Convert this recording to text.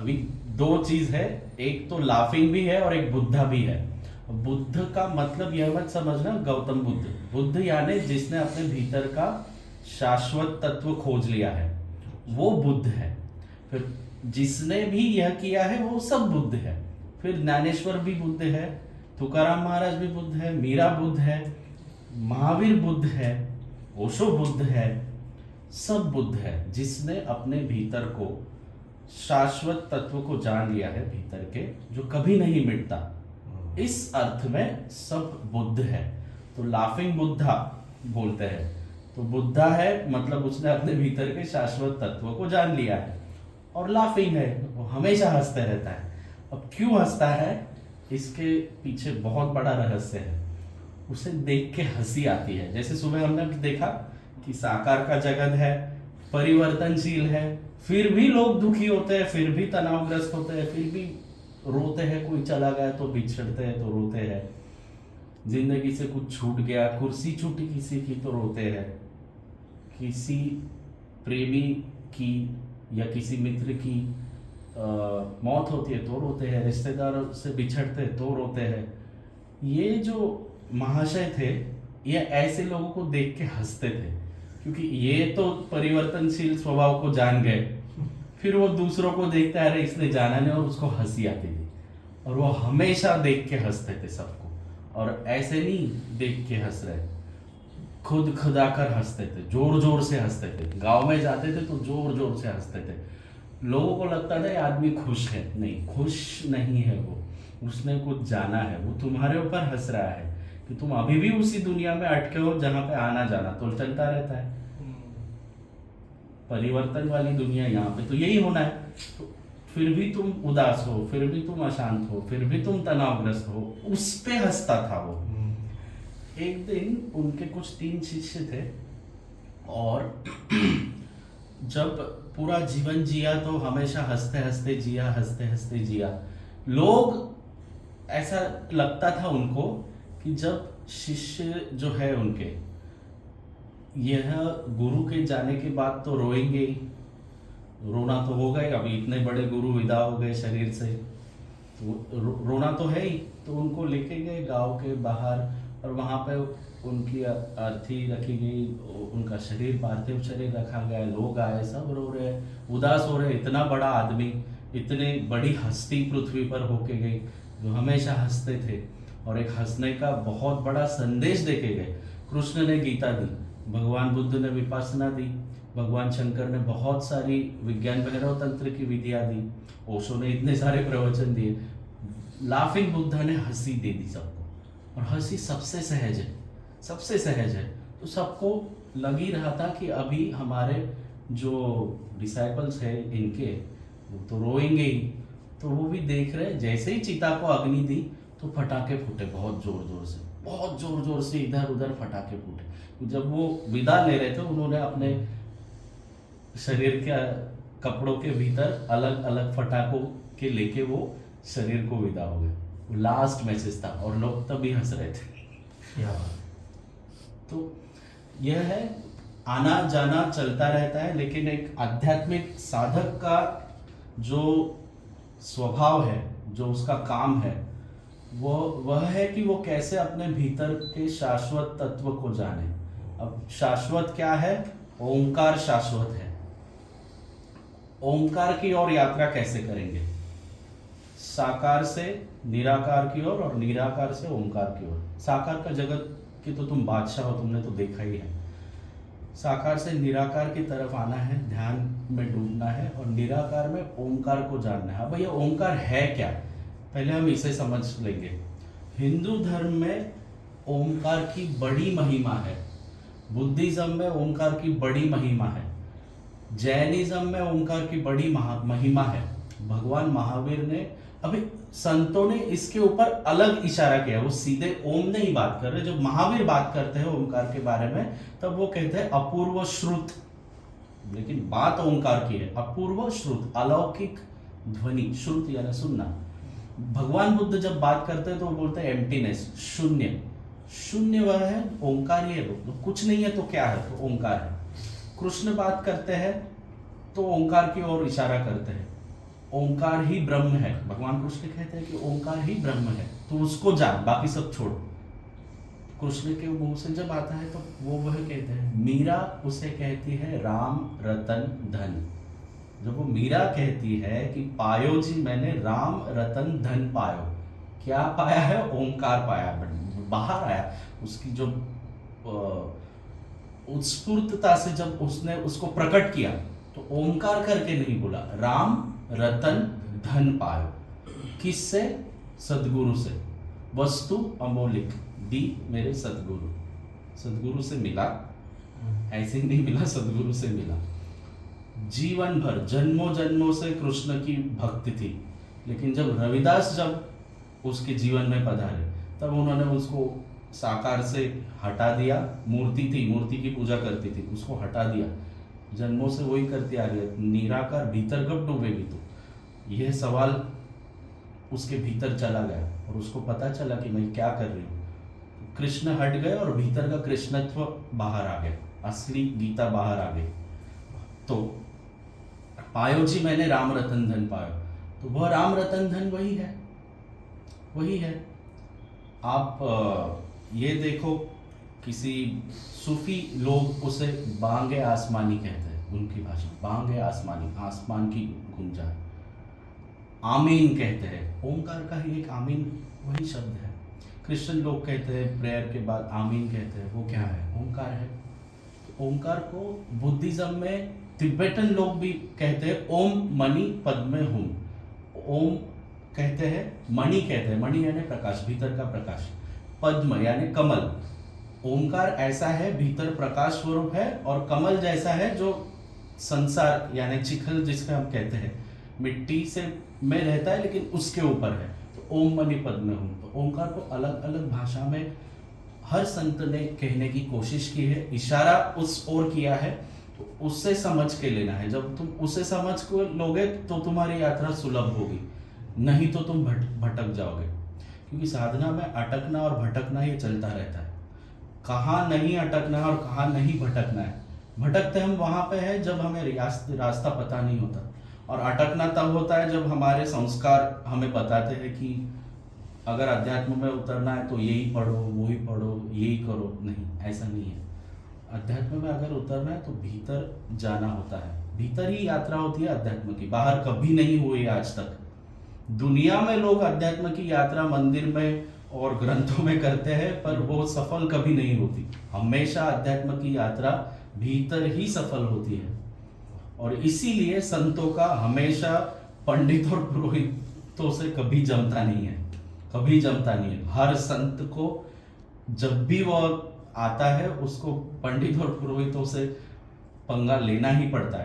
अभी दो चीज है, एक तो लाफिंग भी है और एक बुद्धा भी है। बुद्ध का मतलब यह मत समझना गौतम बुद्ध, बुद्ध यानी जिसने अपने भीतर का शाश्वत तत्व खोज लिया है, वो बुद्ध है। फिर जिसने भी यह किया है वो सब बुद्ध है। फिर ज्ञानेश्वर भी बुद्ध है, तुकाराम महाराज भी बुद्ध है, मीरा बुद्ध है, महावीर बुद्ध है, ओशो बुद्ध है, सब बुद्ध है जिसने अपने भीतर को शाश्वत तत्व को जान लिया है, भीतर के जो कभी नहीं मिटता। इस अर्थ में सब बुद्ध है। तो लाफिंग बुद्धा बोलते हैं। तो बुद्धा है मतलब उसने अपने भीतर के शाश्वत तत्व को जान लिया है। और लाफिंग है, वो हमेशा हंसते रहता है। अब क्यों हंसता है, इसके पीछे बहुत बड़ा रहस्य है। उसे देख के हंसी आती है। जैसे सुबह हमने देखा कि साकार का जगत है, परिवर्तनशील है, फिर भी लोग दुखी होते हैं, फिर भी तनावग्रस्त होते हैं, फिर भी रोते हैं। कोई चला गया तो बिछड़ते हैं तो रोते हैं, जिंदगी से कुछ छूट गया, कुर्सी छूटी किसी की तो रोते हैं, किसी प्रेमी की या किसी मित्र की मौत होती है तो रोते हैं, रिश्तेदारों से बिछड़ते तो रोते हैं। ये जो महाशय थे ये ऐसे लोगों को देख के हंसते थे, क्योंकि ये तो परिवर्तनशील स्वभाव को जान गए। फिर वो दूसरों को देखता है, अरे इसने जाना नहीं, और उसको हंसी आती थी। और वो हमेशा देख के हंसते थे सबको, और ऐसे नहीं देख के हंस रहे, खुद खुदाकर हंसते थे, जोर जोर से हंसते थे। गांव में जाते थे तो जोर जोर से हंसते थे। लोगों को लगता था ये आदमी खुश है, नहीं, खुश नहीं है वो, उसने कुछ जाना है। वो तुम्हारे ऊपर हंस रहा है कि तुम अभी भी उसी दुनिया में अटके हो जहां पे आना जाना तो चलता रहता है। परिवर्तन वाली दुनिया यहाँ पे तो यही होना है। तो फिर भी तुम उदास हो, फिर भी तुम अशांत हो, फिर भी तुम तनावग्रस्त हो, उस पे हंसता था वो। एक दिन उनके कुछ 3 शिष्य थे, और जब पूरा जीवन जिया तो हमेशा हंसते हंसते जिया, हंसते हंसते जिया। लोग ऐसा लगता था उनको कि जब शिष्य जो है उनके यह गुरु के जाने के बाद तो रोएंगे ही, रोना तो होगा ही, अभी इतने बड़े गुरु विदा हो गए शरीर से, तो रोना तो है ही। तो उनको लेके गए गांव के बाहर, और वहां पे उनकी अर्थी रखी गई, उनका शरीर, पार्थिव शरीर रखा गया, लोग आए, सब रो रहे, उदास हो रहे। इतना बड़ा आदमी, इतनी बड़ी हस्ती पृथ्वी पर होके गई, जो हमेशा हंसते थे, और एक हंसने का बहुत बड़ा संदेश देके गए। कृष्ण ने गीता दी, भगवान बुद्ध ने विपासना दी, भगवान शंकर ने बहुत सारी विज्ञान भैरव तंत्र की विधियां दी, ओशो ने इतने सारे प्रवचन दिए। लाफिंग बुद्धा ने हंसी दे दी सबको, और हंसी सबसे सहज है, सबसे सहज है। तो सबको लग ही रहा था कि अभी हमारे जो डिसाइपल्स हैं इनके, वो तो रोएंगे ही। तो वो भी देख रहे, जैसे ही चिता को अग्नि दी तो फटाके फूटे बहुत जोर जोर से, बहुत जोर जोर से इधर उधर फटाके फूटे। जब वो विदा ले रहे थे, उन्होंने अपने शरीर के कपड़ों के भीतर अलग अलग फटाकों के लेके वो शरीर को विदा हो गए। वो लास्ट मैसेज था, और लोग तभी हंस रहे थे। तो यह है, आना जाना चलता रहता है, लेकिन एक आध्यात्मिक साधक का जो स्वभाव है, जो उसका काम है, वो वह है कि वो कैसे अपने भीतर के शाश्वत तत्व को जाने। अब शाश्वत क्या है? ओंकार शाश्वत है। ओंकार की ओर यात्रा कैसे करेंगे? साकार से निराकार की ओर, और निराकार से ओंकार की ओर। साकार का जगत की तो तुम बादशाह हो, तुमने तो देखा ही है। साकार से निराकार की तरफ आना है, ध्यान में डूबना है, और निराकार में ओंकार को जानना है। अब ये ओंकार है क्या, पहले हम इसे समझ लेंगे। हिंदू धर्म में ओंकार की बड़ी महिमा है, बुद्धिज्म में ओंकार की बड़ी महिमा है, जैनिज्म में ओंकार की बड़ी महिमा है। भगवान महावीर ने, अभी संतों ने इसके ऊपर अलग इशारा किया, वो सीधे ओम नहीं बात कर रहे। जब महावीर बात करते हैं ओंकार के बारे में, तब वो कहते हैं अपूर्व श्रुत, लेकिन बात ओंकार की है। अपूर्व श्रुत, अलौकिक ध्वनि, श्रुत यानी सुनना। भगवान बुद्ध जब बात करते हैं तो वो बोलते हैं एम्प्टीनेस, शून्य। शून्य वह है, ओंकार ही है। तो कुछ नहीं है तो क्या है? तो ओंकार है। कृष्ण बात करते हैं तो ओंकार की ओर इशारा करते हैं। ओंकार ही ब्रह्म है, भगवान कृष्ण कहते हैं कि ओंकार ही ब्रह्म है, तो उसको जान, बाकी सब छोड़। कृष्ण के मुंह से जब आता है तो वो वह कहते हैं, मीरा उसे कहती है राम रतन धन। जब वो मीरा कहती है कि पायो जी मैंने राम रतन धन पायो, क्या पाया है? ओंकार पाया, बाहर आया। उसकी जो उत्स्फूर्तता से जब उसने उसको प्रकट किया तो ओंकार करके नहीं बोला, राम रतन धन पायो। किससे? सदगुरु से। वस्तु अमोलिक दी मेरे सदगुरु, सदगुरु से मिला, ऐसे ही नहीं मिला, सदगुरु से मिला। जीवन भर जन्मों जन्मों से कृष्ण की भक्ति थी, लेकिन जब रविदास जब उसके जीवन में पधारे तब उन्होंने उसको साकार से हटा दिया। मूर्ति थी, मूर्ति की पूजा करती थी, उसको हटा दिया। जन्मों से वही करती आ रही है, निराकार भीतर कब डूबेगी तू? यह सवाल उसके भीतर चला गया और उसको पता चला कि मैं क्या कर रही हूँ। कृष्ण हट गए और भीतर का कृष्णत्व बाहर आ गया, असली गीता बाहर आ गई। तो पायो जी मैंने राम रतन धन पायो, तो वह राम रतन धन वही है, वही है। आप ये देखो, किसी सूफी लोग उसे बांगे आसमानी कहते हैं, उनकी भाषा बांगे आसमानी, आसमान की गुंजा। आमीन कहते हैं, ओंकार का ही एक आमीन वही शब्द है। क्रिश्चियन लोग कहते हैं प्रेयर के बाद आमीन कहते हैं, वो क्या है? ओंकार है। ओंकार को बुद्धिज्म में तिब्बतन लोग भी कहते हैं ओम मणि पद्मे हुम। ओम कहते हैं, मणि कहते हैं, मणि यानी प्रकाश, भीतर का प्रकाश। पद्म यानी कमल। ओंकार ऐसा है, भीतर प्रकाश स्वरूप है, और कमल जैसा है जो संसार यानी चिखल जिसका हम कहते हैं, मिट्टी से में रहता है लेकिन उसके ऊपर है। तो ओम मणि पद्मे हुम। तो ओंकार को अलग अलग भाषा में हर संत ने कहने की कोशिश की है, इशारा उस ओर किया है, तो उससे समझ के लेना है। जब तुम उसे समझ को लोगे तो तुम्हारी यात्रा सुलभ होगी, नहीं तो तुम भटक जाओगे। क्योंकि साधना में अटकना और भटकना ये चलता रहता है। कहाँ नहीं अटकना है और कहाँ नहीं भटकना है। भटकते हम वहाँ पे है जब हमें रास्ता पता नहीं होता, और अटकना तब होता है जब हमारे संस्कार हमें बताते हैं कि अगर अध्यात्म में उतरना है तो यही पढ़ो, वही पढ़ो, यही करो। नहीं, ऐसा नहीं है। अध्यात्म में अगर उतरना है तो भीतर जाना होता है, भीतर ही यात्रा होती है अध्यात्म की, बाहर कभी नहीं हुई आज तक। दुनिया में लोग अध्यात्म की यात्रा मंदिर में और ग्रंथों में करते हैं, पर वो सफल कभी नहीं होती। हमेशा अध्यात्म की यात्रा भीतर ही सफल होती है। और इसीलिए संतों का हमेशा पंडित और पुरोहितों से कभी जमता नहीं है, कभी जमता नहीं है। हर संत को जब भी वो आता है उसको पंडित और पुरोहितों से पंगा लेना ही पड़ता है।